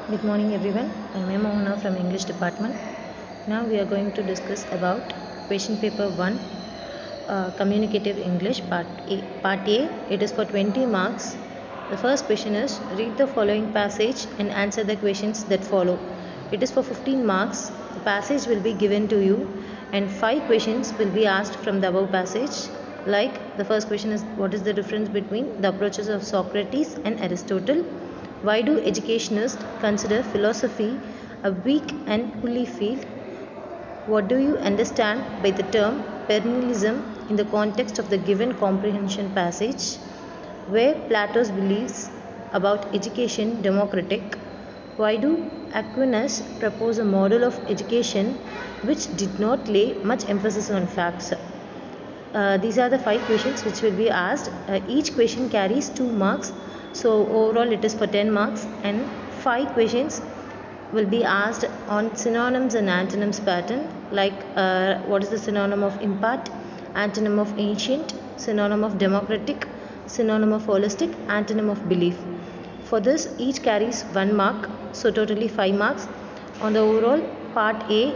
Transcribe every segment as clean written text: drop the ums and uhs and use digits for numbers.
Good morning everyone. I am Mohana from English department. Now we are going to discuss about question paper 1 communicative English part A. Part A, it is for 20 marks. The first question is read the following passage and answer the questions that follow. It is for 15 marks. The passage will be given to you and 5 questions will be asked from the above passage. Like the first question is what is the difference between the approaches of Socrates and Aristotle? Why do educationists consider philosophy a weak and woolly field? What do you understand by the term perennialism in the context of the given comprehension passage? Were Plato's beliefs about education democratic? Why do Aquinas propose a model of education which did not lay much emphasis on facts? These are the 5 questions which will be asked. Each question carries 2 marks. So overall it is for 10 marks and 5 questions will be asked on synonyms and antonyms pattern, like what is the synonym of impart, antonym of ancient, synonym of democratic, synonym of holistic, antonym of belief. For this each carries 1 mark, so totally 5 marks. On the overall part A,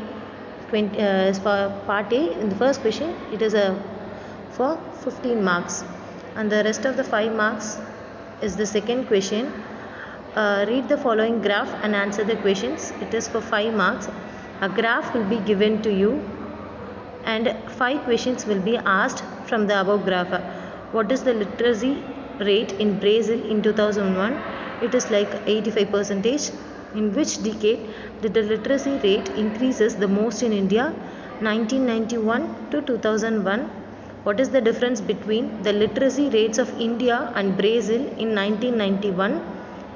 is for part A. In the first question it is for 15 marks and the rest of the 5 marks is the second question. Read the following graph and answer the questions. It is for 5 marks. A graph will be given to you and 5 questions will be asked from the above graph. What is the literacy rate in Brazil in 2001? It is like 85%. In which decade did the literacy rate increases the most in India? 1991 to 2001. What is the difference between the literacy rates of India and Brazil in 1991?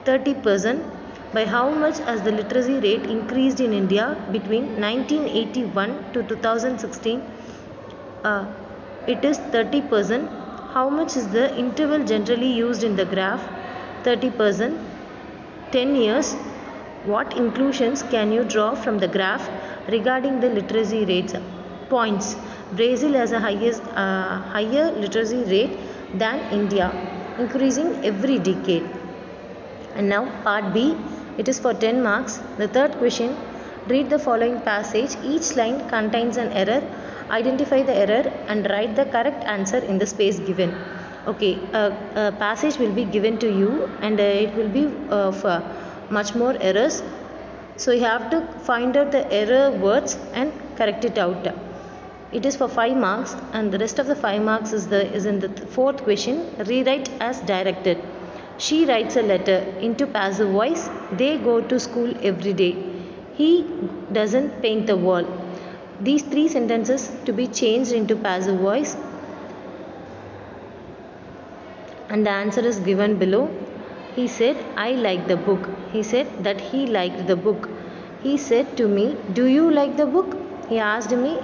30%. By how much has the literacy rate increased in India between 1981 to 2016? It is 30%. How much is the interval generally used in the graph? 30%. 10 years. What inclusions can you draw from the graph regarding the literacy rates? Points. Brazil has a higher literacy rate than India, increasing every decade. And now part B, it is for 10 marks. The third question, read the following passage. Each line contains an error. Identify the error and write the correct answer in the space given. Okay, a passage will be given to you and it will be of much more errors. So you have to find out the error words and correct it out. It is for 5 marks and the rest of the 5 marks is in the fourth question. Rewrite as directed. She writes a letter into passive voice. They go to school every day. He doesn't paint the wall. These 3 sentences to be changed into passive voice and the answer is given below. He said, I like the book. He said that he liked the book. He said to me, do you like the book? He asked me,